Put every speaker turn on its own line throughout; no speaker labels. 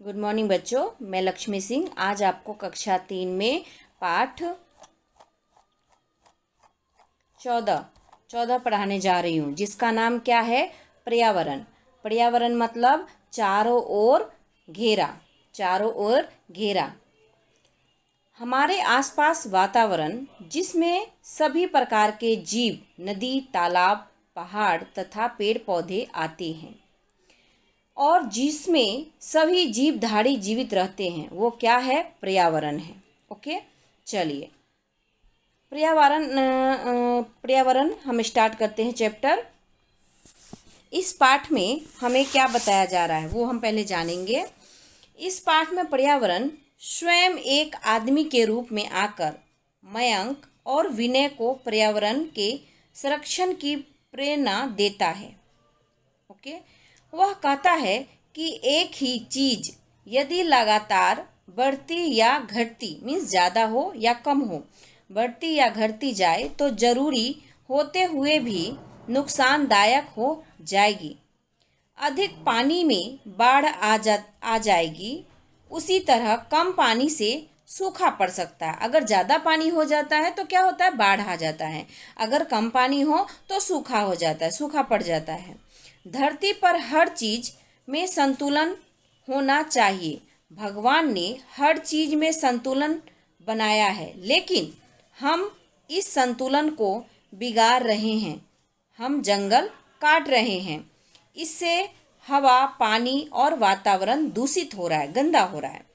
Good morning बच्चों, मैं लक्ष्मी सिंह आज आपको कक्षा 3 में पाठ 14 पढ़ाने जा रही हूँ, जिसका नाम क्या है? पर्यावरण। पर्यावरण मतलब चारों ओर घेरा। चारों ओर घेरा हमारे आसपास वातावरण जिसमें सभी प्रकार के जीव, नदी, तालाब, पहाड़ तथा पेड़ पौधे आते हैं और जिसमें सभी जीवधारी जीवित रहते हैं, वो क्या है? पर्यावरण है। ओके, चलिए पर्यावरण हम स्टार्ट करते हैं चैप्टर। इस पाठ में हमें क्या बताया जा रहा है वो हम पहले जानेंगे। इस पाठ में पर्यावरण स्वयं एक आदमी के रूप में आकर मयंक और विनय को पर्यावरण के संरक्षण की प्रेरणा देता है। ओके, वह कहता है कि एक ही चीज यदि लगातार बढ़ती या घटती मीन्स ज़्यादा हो या कम हो, बढ़ती या घटती जाए तो जरूरी होते हुए भी नुकसानदायक हो जाएगी। अधिक पानी में बाढ़ आ जाएगी। उसी तरह कम पानी से सूखा पड़ सकता है। अगर ज़्यादा पानी हो जाता है तो क्या होता है? बाढ़ आ जाता है। अगर कम पानी हो तो सूखा हो जाता है, सूखा पड़ जाता है। धरती पर हर चीज में संतुलन होना चाहिए। भगवान ने हर चीज में संतुलन बनाया है, लेकिन हम इस संतुलन को बिगाड़ रहे हैं। हम जंगल काट रहे हैं। इससे हवा, पानी और वातावरण दूषित हो रहा है, गंदा हो रहा है।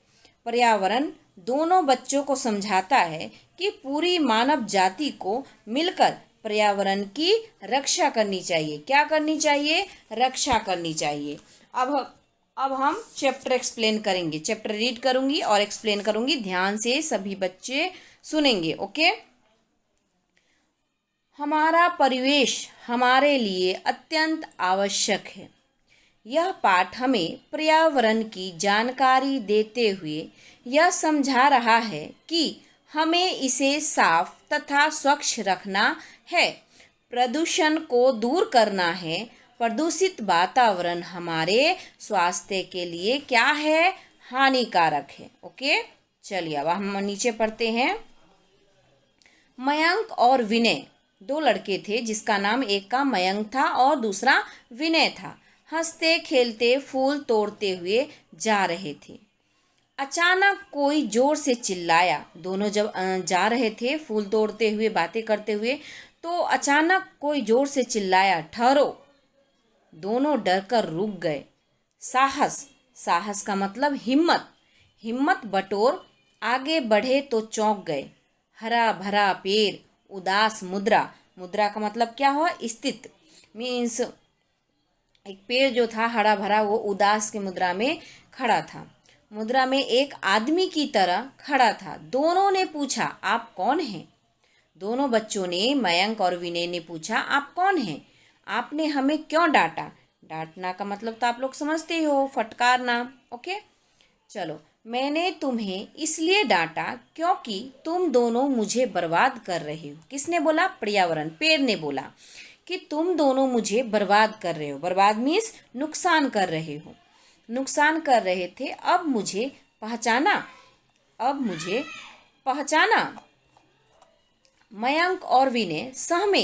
पर्यावरण दोनों बच्चों को समझाता है कि पूरी मानव जाति को मिलकर पर्यावरण की रक्षा करनी चाहिए। क्या करनी चाहिए? रक्षा करनी चाहिए। अब हम चैप्टर एक्सप्लेन करेंगे। चैप्टर रीड करूंगी और एक्सप्लेन करूंगी। ध्यान से सभी बच्चे सुनेंगे। ओके, हमारा परिवेश हमारे लिए अत्यंत आवश्यक है। यह पाठ हमें पर्यावरण की जानकारी देते हुए यह समझा रहा है कि हमें इसे साफ तथा स्वच्छ रखना है, प्रदूषण को दूर करना है। प्रदूषित वातावरण हमारे स्वास्थ्य के लिए क्या है? हानिकारक है। ओके, चलिए अब हम नीचे पढ़ते हैं। मयंक और विनय दो लड़के थे, जिसका नाम एक का मयंक था और दूसरा विनय था। हंसते खेलते फूल तोड़ते हुए जा रहे थे। अचानक कोई जोर से चिल्लाया। दोनों जब जा रहे थे फूल तोड़ते हुए, बातें करते हुए, तो अचानक कोई जोर से चिल्लाया, ठहरो। दोनों डरकर रुक गए। साहस, साहस का मतलब हिम्मत, हिम्मत बटोर आगे बढ़े तो चौंक गए। हरा भरा पेड़, उदास मुद्रा, मुद्रा का मतलब क्या हुआ? स्थित मीन्स एक पेड़ जो था हरा भरा, वो उदास की मुद्रा में खड़ा था। मुद्रा में एक आदमी की तरह खड़ा था। दोनों ने पूछा, आप कौन हैं? दोनों बच्चों ने, मयंक और विनय ने पूछा, आप कौन हैं? आपने हमें क्यों डांटा? डांटना का मतलब तो आप लोग समझते ही हो, फटकारना। ओके, चलो, मैंने तुम्हें इसलिए डांटा क्योंकि तुम दोनों मुझे बर्बाद कर रहे हो। किसने बोला? पर्यावरण, पेड़ ने बोला कि तुम दोनों मुझे बर्बाद कर रहे हो। बर्बाद मीन्स नुकसान कर रहे हो, नुकसान कर रहे थे। अब मुझे पहचाना, अब मुझे पहचाना। मयंक और विनय सहमे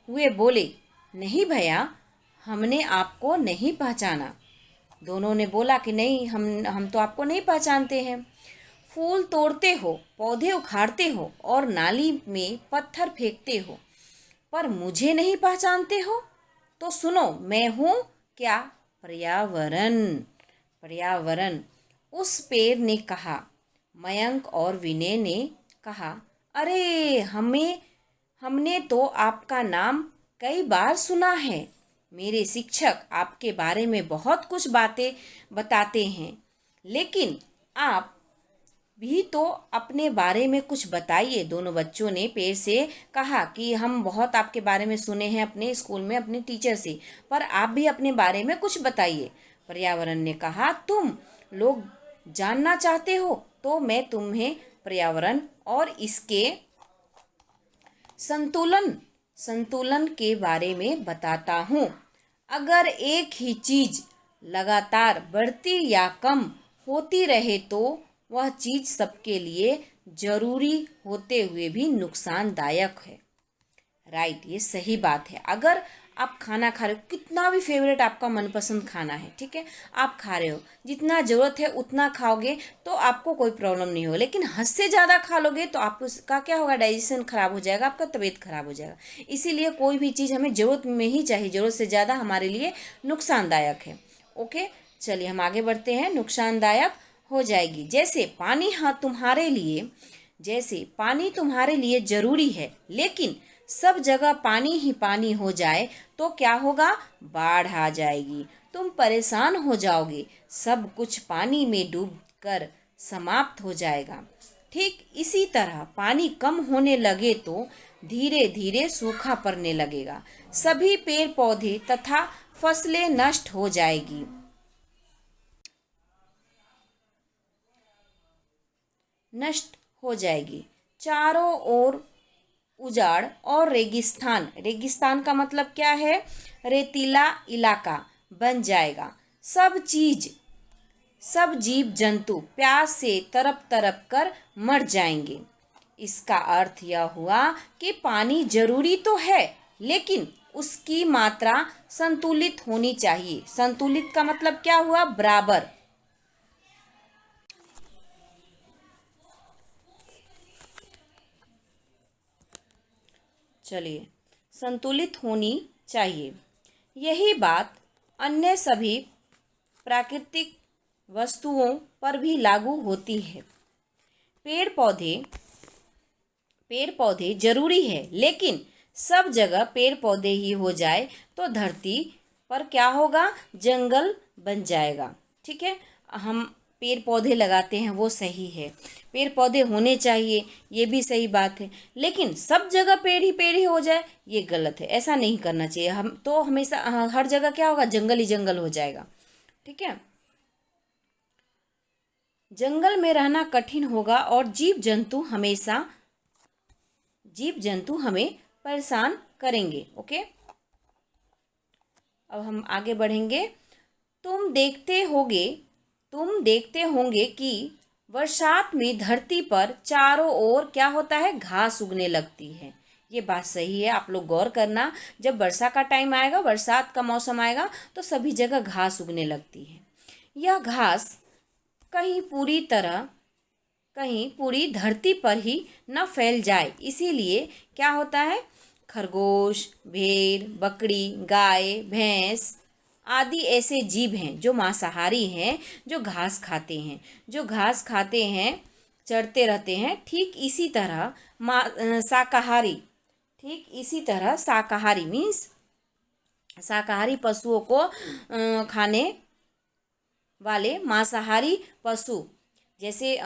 हुए बोले, नहीं भैया, हमने आपको नहीं पहचाना। दोनों ने बोला कि नहीं, हम तो आपको नहीं पहचानते हैं। फूल तोड़ते हो, पौधे उखाड़ते हो और नाली में पत्थर फेंकते हो, पर मुझे नहीं पहचानते हो? तो सुनो, मैं हूँ क्या? पर्यावरण। पर्यावरण, उस पेड़ ने कहा। मयंक और विनय ने कहा, अरे हमने तो आपका नाम कई बार सुना है। मेरे शिक्षक आपके बारे में बहुत कुछ बातें बताते हैं, लेकिन आप भी तो अपने बारे में कुछ बताइए। दोनों बच्चों ने पेड़ से कहा कि हम बहुत आपके बारे में सुने हैं अपने स्कूल में, अपने टीचर से, पर आप भी अपने बारे में कुछ बताइए। पर्यावरण ने कहा, तुम लोग जानना चाहते हो तो मैं तुम्हें पर्यावरण और इसके संतुलन के बारे में बताता हूँ। अगर एक ही चीज लगातार बढ़ती या कम होती रहे तो वह चीज़ सबके लिए जरूरी होते हुए भी नुकसानदायक है। राइट, ये सही बात है। अगर आप खाना खा रहे हो, कितना भी फेवरेट आपका मनपसंद खाना है, ठीक है, आप खा रहे हो, जितना ज़रूरत है उतना खाओगे तो आपको कोई प्रॉब्लम नहीं होगा। लेकिन हद से ज़्यादा खा लोगे तो आपका क्या होगा, डाइजेशन खराब हो जाएगा, आपका तबीयत खराब हो जाएगा। इसीलिए कोई भी चीज़ हमें ज़रूरत में ही चाहिए, ज़रूरत से ज़्यादा हमारे लिए नुकसानदायक है। ओके, चलिए हम आगे बढ़ते हैं। नुकसानदायक हो जाएगी, जैसे पानी, हाँ तुम्हारे लिए, जैसे पानी तुम्हारे लिए जरूरी है लेकिन सब जगह पानी ही पानी हो जाए तो क्या होगा, बाढ़ आ जाएगी, तुम परेशान हो जाओगे, सब कुछ पानी में डूब कर समाप्त हो जाएगा। ठीक इसी तरह पानी कम होने लगे तो धीरे धीरे सूखा पड़ने लगेगा, सभी पेड़ पौधे तथा फसलें नष्ट हो जाएगी, नष्ट हो जाएगी। चारों ओर उजाड़ और रेगिस्तान, रेगिस्तान का मतलब क्या है, रेतीला इलाका बन जाएगा। सब जीव जंतु प्यास से तड़प तड़प कर मर जाएंगे। इसका अर्थ यह हुआ कि पानी जरूरी तो है लेकिन उसकी मात्रा संतुलित होनी चाहिए। संतुलित का मतलब क्या हुआ, बराबर। चलिए, संतुलित होनी चाहिए। यही बात अन्य सभी प्राकृतिक वस्तुओं पर भी लागू होती है। पेड़ पौधे पेड़ पौधे जरूरी है लेकिन सब जगह पेड़ पौधे ही हो जाए तो धरती पर क्या होगा, जंगल बन जाएगा। ठीक है, हम पेड़ पौधे लगाते हैं वो सही है, पेड़ पौधे होने चाहिए, ये भी सही बात है, लेकिन सब जगह पेड़ ही हो जाए ये गलत है। ऐसा नहीं करना चाहिए। हम तो हमेशा हर जगह क्या होगा, जंगल ही जंगल हो जाएगा। ठीक है, जंगल में रहना कठिन होगा और जीव जंतु हमें परेशान करेंगे। ओके, अब हम आगे बढ़ेंगे। तुम देखते होंगे कि बरसात में धरती पर चारों ओर क्या होता है, घास उगने लगती है। ये बात सही है, आप लोग गौर करना। जब वर्षा का टाइम आएगा, बरसात का मौसम आएगा तो सभी जगह घास उगने लगती है। यह घास कहीं पूरी तरह कहीं पूरी धरती पर ही न फैल जाए, इसीलिए क्या होता है, खरगोश, भेड़, बकरी, गाय, भैंस आदि ऐसे जीव हैं जो मांसाहारी हैं, जो घास खाते हैं, चरते रहते हैं। ठीक इसी तरह शाकाहारी मीन्स शाकाहारी पशुओं को खाने वाले मांसाहारी पशु, जैसे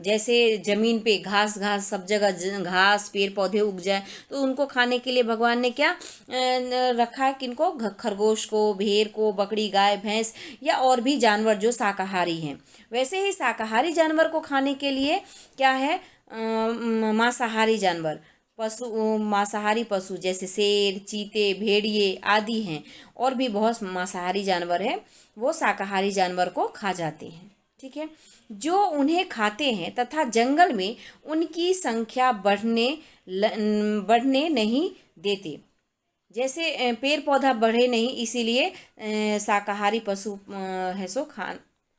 जैसे जमीन पे घास घास सब जगह घास पेड़ पौधे उग जाए तो उनको खाने के लिए भगवान ने क्या रखा है, किनको, खरगोश को, भेड़ को, बकरी, गाय, भैंस या और भी जानवर जो शाकाहारी हैं। वैसे ही शाकाहारी जानवर को खाने के लिए क्या है, मांसाहारी जानवर मांसाहारी पशु जैसे शेर, चीते, भेड़िए आदि हैं। और भी बहुत मांसाहारी जानवर हैं, वो शाकाहारी जानवर को खा जाते हैं। ठीक है, जो उन्हें खाते हैं तथा जंगल में उनकी संख्या बढ़ने नहीं देते। जैसे पेड़ पौधा बढ़े नहीं, इसीलिए शाकाहारी पशु है सो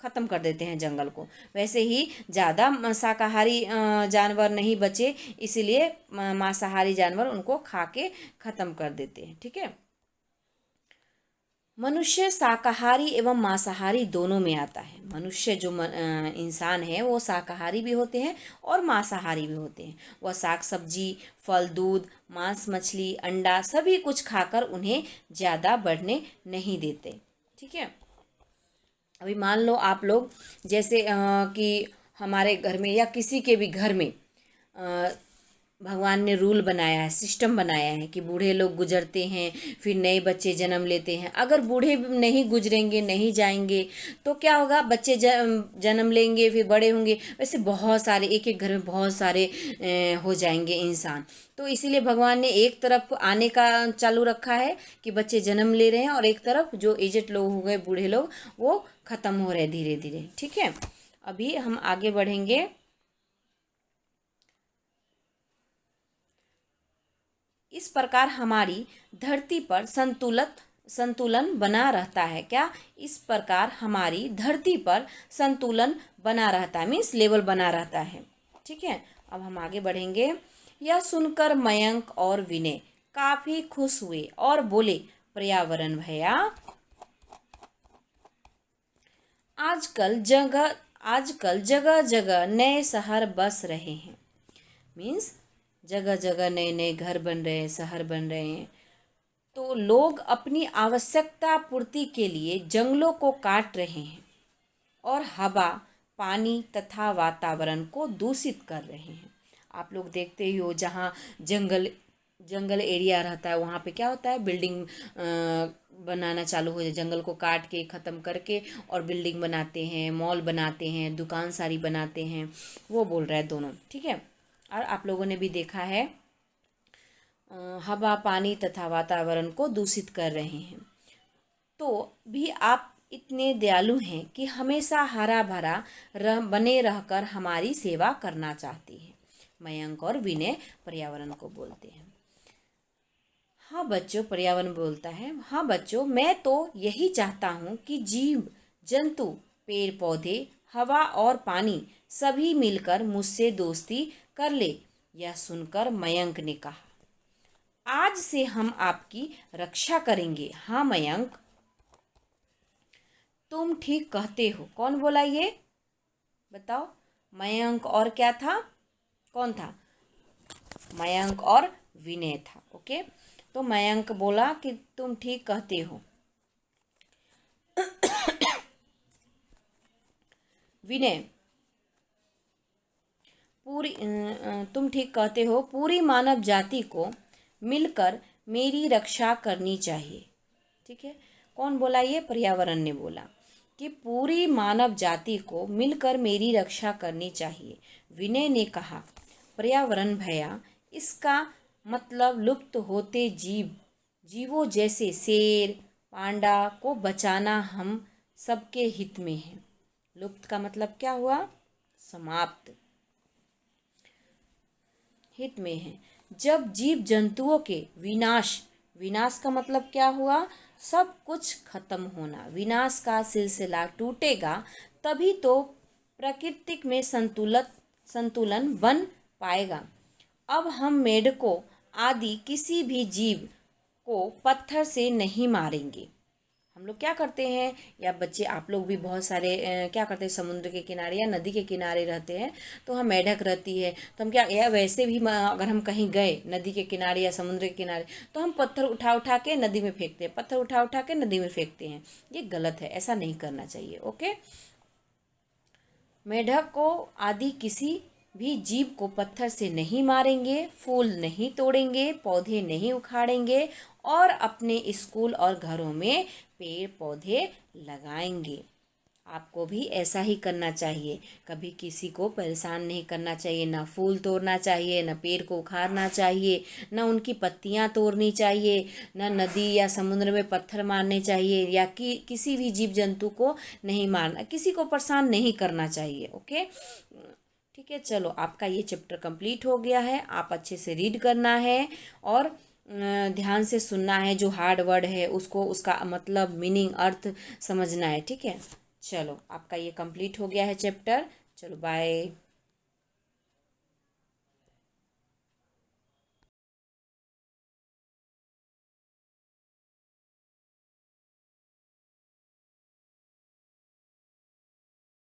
खत्म कर देते हैं जंगल को। वैसे ही ज़्यादा शाकाहारी जानवर नहीं बचे, इसीलिए मांसाहारी जानवर उनको खा के ख़त्म कर देते हैं। ठीक है, मनुष्य शाकाहारी एवं मांसाहारी दोनों में आता है। मनुष्य जो इंसान है वो शाकाहारी भी होते हैं और मांसाहारी भी होते हैं। वह साग सब्जी, फल, दूध, मांस, मछली, अंडा सभी कुछ खाकर उन्हें ज़्यादा बढ़ने नहीं देते। ठीक है, अभी मान लो आप लोग जैसे कि हमारे घर में या किसी के भी घर में भगवान ने रूल बनाया है, सिस्टम बनाया है कि बूढ़े लोग गुजरते हैं, फिर नए बच्चे जन्म लेते हैं। अगर बूढ़े नहीं गुजरेंगे, नहीं जाएंगे, तो क्या होगा? बच्चे जन्म लेंगे, फिर बड़े होंगे, वैसे बहुत सारे, एक एक घर में बहुत सारे हो जाएंगे इंसान। तो इसीलिए भगवान ने एक तरफ आने का चालू रखा है कि बच्चे जन्म ले रहे हैं, और एक तरफ जो एजेड लोग हो गए, बूढ़े लोग, वो ख़त्म हो रहे हैं धीरे धीरे। ठीक है, अभी हम आगे बढ़ेंगे। इस प्रकार हमारी धरती पर संतुलन बना रहता है। क्या? इस प्रकार हमारी धरती पर संतुलन बना रहता है, मीन्स लेवल बना रहता है। ठीक है, अब हम आगे बढ़ेंगे। यह सुनकर मयंक और विनय काफी खुश हुए और बोले, पर्यावरण भैया, आजकल जगह जगह नए शहर बस रहे हैं। मीन्स जगह जगह नए नए घर बन रहे हैं, शहर बन रहे हैं। तो लोग अपनी आवश्यकता पूर्ति के लिए जंगलों को काट रहे हैं और हवा, पानी तथा वातावरण को दूषित कर रहे हैं। आप लोग देखते ही हो, जहाँ जंगल एरिया रहता है, वहाँ पे क्या होता है? बिल्डिंग बनाना चालू हो जाए, जंगल को काट के ख़त्म करके और बिल्डिंग बनाते हैं, मॉल बनाते हैं, दुकान सारी बनाते हैं। वो बोल रहा है दोनों। ठीक है, और आप लोगों ने भी देखा है, हवा, पानी तथा वातावरण को दूषित कर रहे हैं। तो भी आप इतने दयालु हैं कि हमेशा हरा भरा बने रहकर हमारी सेवा करना चाहती हैं। मयंक और विनय पर्यावरण को बोलते हैं। हाँ बच्चों, पर्यावरण बोलता है, हाँ बच्चों, मैं तो यही चाहता हूँ कि जीव जंतु, पेड़ पौधे, हवा और पानी सभी मिलकर मुझसे दोस्ती कर ले। यह सुनकर मयंक ने कहा, आज से हम आपकी रक्षा करेंगे। हाँ मयंक, तुम ठीक कहते हो। कौन बोला ये? बताओ। मयंक और क्या था? कौन था? मयंक और विनय था। ओके, तो मयंक बोला कि तुम ठीक कहते हो। विनय, तुम ठीक कहते हो, पूरी मानव जाति को मिलकर मेरी रक्षा करनी चाहिए। ठीक है, कौन बोला ये? पर्यावरण ने बोला कि पूरी मानव जाति को मिलकर मेरी रक्षा करनी चाहिए। विनय ने कहा, पर्यावरण भैया, इसका मतलब लुप्त होते जीवों जैसे शेर, पांडा को बचाना हम सबके हित में है। लुप्त का मतलब क्या हुआ? समाप्त, हित में है। जब जीव जंतुओं के विनाश का मतलब क्या हुआ? सब कुछ खत्म होना। विनाश का सिलसिला टूटेगा, तभी तो प्राकृतिक में संतुलन बन पाएगा। अब हम मेढकों आदि किसी भी जीव को पत्थर से नहीं मारेंगे। हम लोग क्या करते हैं, या बच्चे आप लोग भी बहुत सारे क्या करते हैं, समुद्र के किनारे या नदी के किनारे रहते हैं, तो वहाँ मेढक रहती है, तो हम क्या, या वैसे भी अगर हम कहीं गए नदी के किनारे या समुद्र के किनारे, तो हम पत्थर उठा उठा के नदी में फेंकते हैं, पत्थर उठा उठा के नदी में फेंकते हैं। ये गलत है, ऐसा नहीं करना चाहिए। ओके, मेढक को आदि किसी भी जीव को पत्थर से नहीं मारेंगे, फूल नहीं तोड़ेंगे, पौधे नहीं उखाड़ेंगे, और अपने स्कूल और घरों में पेड़ पौधे लगाएंगे। आपको भी ऐसा ही करना चाहिए। कभी किसी को परेशान नहीं करना चाहिए, ना फूल तोड़ना चाहिए, ना पेड़ को उखाड़ना चाहिए, ना उनकी पत्तियां तोड़नी चाहिए, ना नदी या समुद्र में पत्थर मारने चाहिए, या किसी भी जीव जंतु को नहीं मारना, किसी को परेशान नहीं करना चाहिए। ओके, ठीक है, चलो आपका ये चैप्टर कंप्लीट हो गया है। आप अच्छे से रीड करना है और ध्यान से सुनना है। जो हार्ड वर्ड है उसको, उसका मतलब, मीनिंग, अर्थ समझना है। ठीक है, चलो आपका ये कंप्लीट हो गया है चैप्टर। चलो बाय।